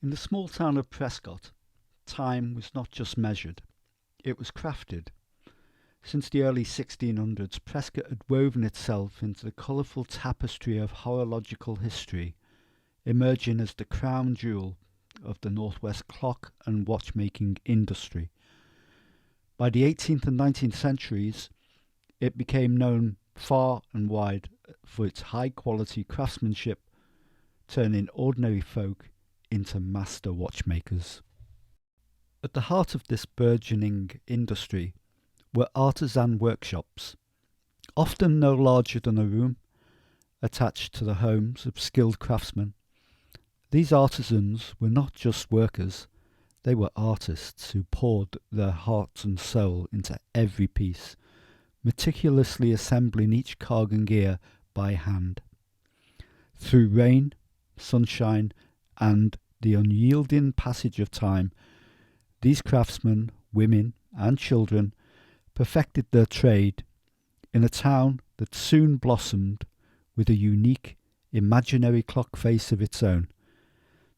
In the small town of Prescot, time was not just measured, it was crafted. Since the early 1600s, Prescot had woven itself into the colourful tapestry of horological history, emerging as the crown jewel of the northwest clock and watchmaking industry. By the 18th and 19th centuries, it became known far and wide for its high-quality craftsmanship, turning ordinary folk into master watchmakers. At the heart of this burgeoning industry were artisan workshops, often no larger than a room, attached to the homes of skilled craftsmen. These artisans were not just workers, they were artists who poured their heart and soul into every piece, meticulously assembling each cog and gear by hand. Through rain, sunshine, and the unyielding passage of time, these craftsmen, women, and children perfected their trade in a town that soon blossomed with a unique, imaginary clock face of its own.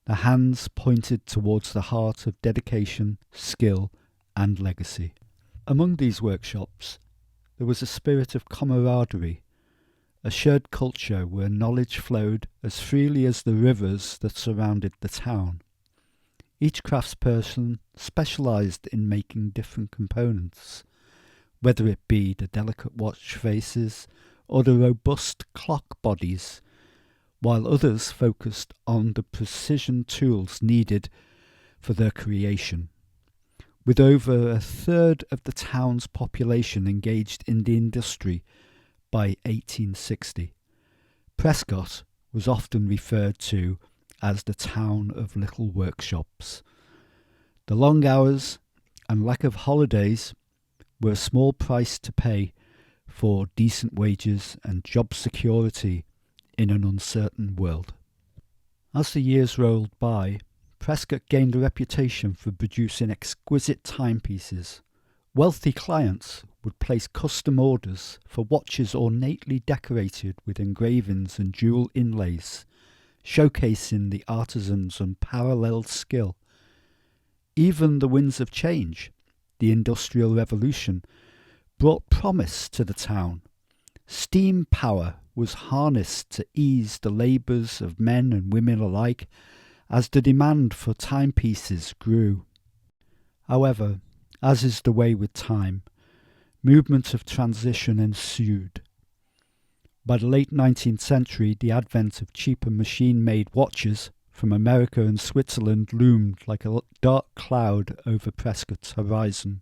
The hands pointed towards the heart of dedication, skill, and legacy. Among these workshops, there was a spirit of camaraderie, a shared culture where knowledge flowed as freely as the rivers that surrounded the town. Each craftsperson specialised in making different components, whether it be the delicate watch faces or the robust clock bodies, while others focused on the precision tools needed for their creation. With over a third of the town's population engaged in the industry by 1860, Prescot was often referred to as the town of little workshops. The long hours and lack of holidays were a small price to pay for decent wages and job security in an uncertain world. As the years rolled by, Prescot gained a reputation for producing exquisite timepieces. Wealthy clients would place custom orders for watches ornately decorated with engravings and jewel inlays, showcasing the artisan's unparalleled skill. Even the winds of change, the Industrial Revolution, brought promise to the town. Steam power was harnessed to ease the labours of men and women alike as the demand for timepieces grew. However, as is the way with time, movement of transition ensued. By the late 19th century, the advent of cheaper machine-made watches from America and Switzerland loomed like a dark cloud over Prescot's horizon.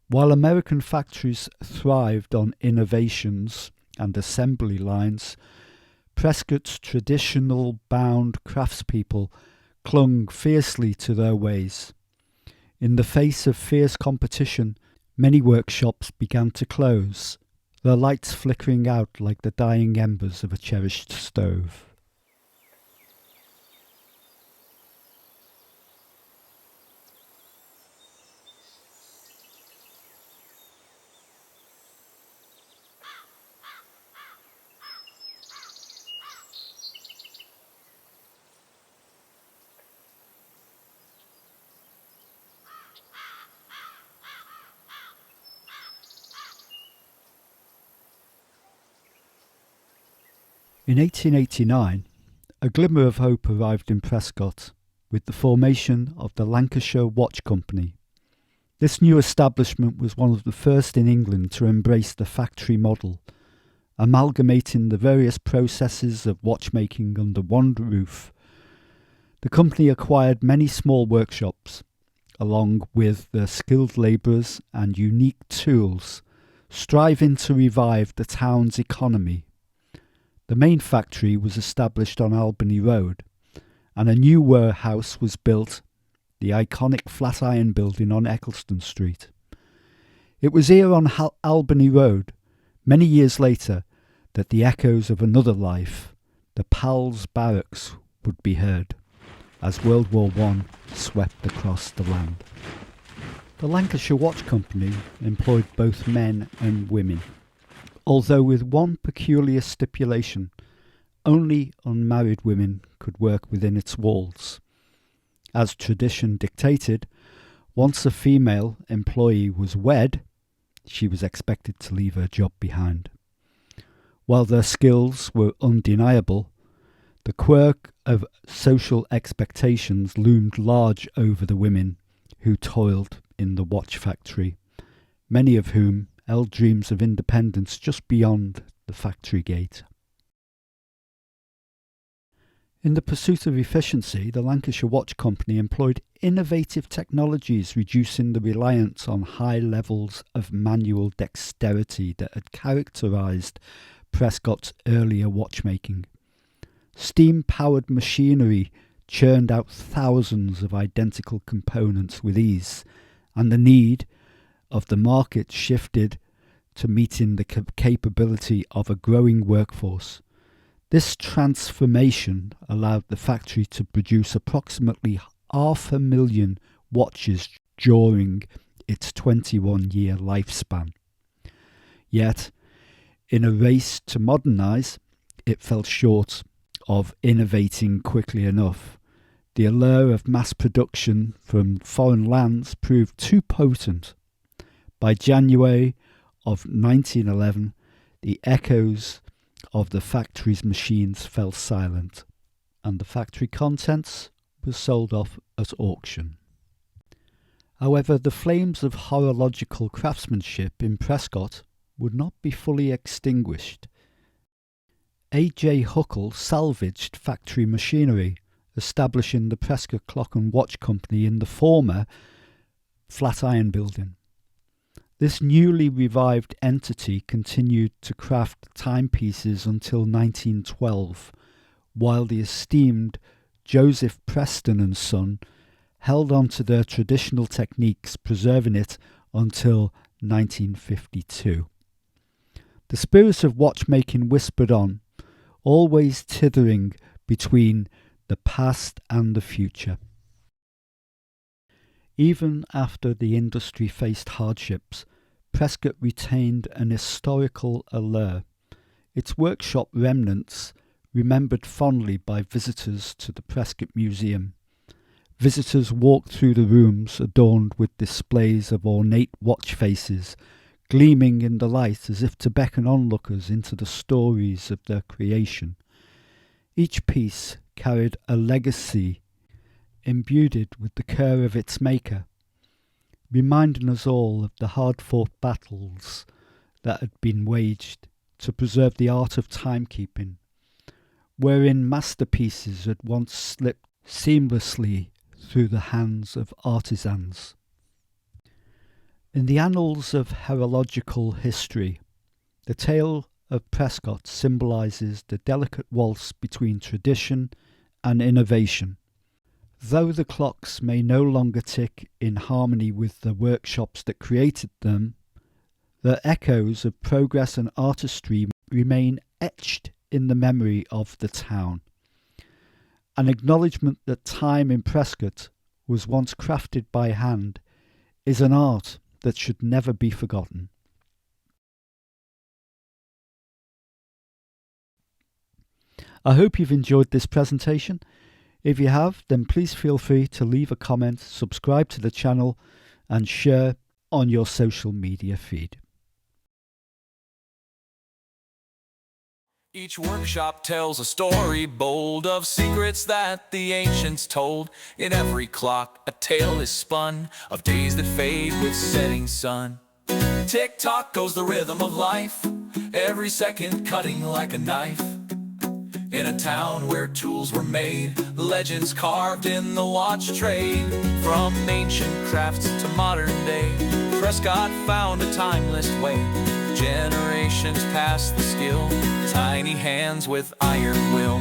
While American factories thrived on innovations and assembly lines, Prescot's traditional bound craftspeople clung fiercely to their ways. In the face of fierce competition, many workshops began to close, their lights flickering out like the dying embers of a cherished stove. In 1889, a glimmer of hope arrived in Prescot with the formation of the Lancashire Watch Company. This new establishment was one of the first in England to embrace the factory model, amalgamating the various processes of watchmaking under one roof. The company acquired many small workshops, along with their skilled labourers and unique tools, striving to revive the town's economy. The main factory was established on Albany Road, and a new warehouse was built, the iconic Flatiron building on Eccleston Street. It was here on Albany Road, many years later, that the echoes of another life, the Pals Barracks, would be heard, as World War I swept across the land. The Lancashire Watch Company employed both men and women, although with one peculiar stipulation: only unmarried women could work within its walls. As tradition dictated, once a female employee was wed, she was expected to leave her job behind. While their skills were undeniable, the quirk of social expectations loomed large over the women who toiled in the watch factory, many of whom held dreams of independence just beyond the factory gate. In the pursuit of efficiency, the Lancashire Watch Company employed innovative technologies, reducing the reliance on high levels of manual dexterity that had characterised Prescot's earlier watchmaking. Steam-powered machinery churned out thousands of identical components with ease, and the need of the market shifted to meeting the capability of a growing workforce. This transformation allowed the factory to produce approximately 500,000 watches during its 21-year lifespan. Yet, in a race to modernise, it fell short of innovating quickly enough. The allure of mass production from foreign lands proved too potent. By January of 1911, the echoes of the factory's machines fell silent, and the factory contents were sold off at auction. However, the flames of horological craftsmanship in Prescot would not be fully extinguished. A.J. Huckle salvaged factory machinery, establishing the Prescot Clock and Watch Company in the former Flatiron building. This newly revived entity continued to craft timepieces until 1912, while the esteemed Joseph Preston and Son held on to their traditional techniques, preserving it until 1952. The spirit of watchmaking whispered on, always tethering between the past and the future. Even after the industry faced hardships, Prescot retained an historical allure, its workshop remnants remembered fondly by visitors to the Prescot Museum. Visitors walked through the rooms adorned with displays of ornate watch faces, gleaming in the light as if to beckon onlookers into the stories of their creation. Each piece carried a legacy imbued with the care of its maker, reminding us all of the hard-fought battles that had been waged to preserve the art of timekeeping, wherein masterpieces had once slipped seamlessly through the hands of artisans. In the annals of horological history, the tale of Prescot symbolises the delicate waltz between tradition and innovation. Though the clocks may no longer tick in harmony with the workshops that created them, the echoes of progress and artistry remain etched in the memory of the town. An acknowledgement that time in Prescot was once crafted by hand is an art that should never be forgotten. I hope you've enjoyed this presentation. If you have, then please feel free to leave a comment, subscribe to the channel and share on your social media feed. Each workshop tells a story bold of secrets that the ancients told. In every clock a tale is spun of days that fade with setting sun. Tick-tock goes the rhythm of life, every second cutting like a knife. In a town where tools were made, legends carved in the watch trade. From ancient crafts to modern day, Prescot found a timeless way. Generations pass the skill, tiny hands with iron will.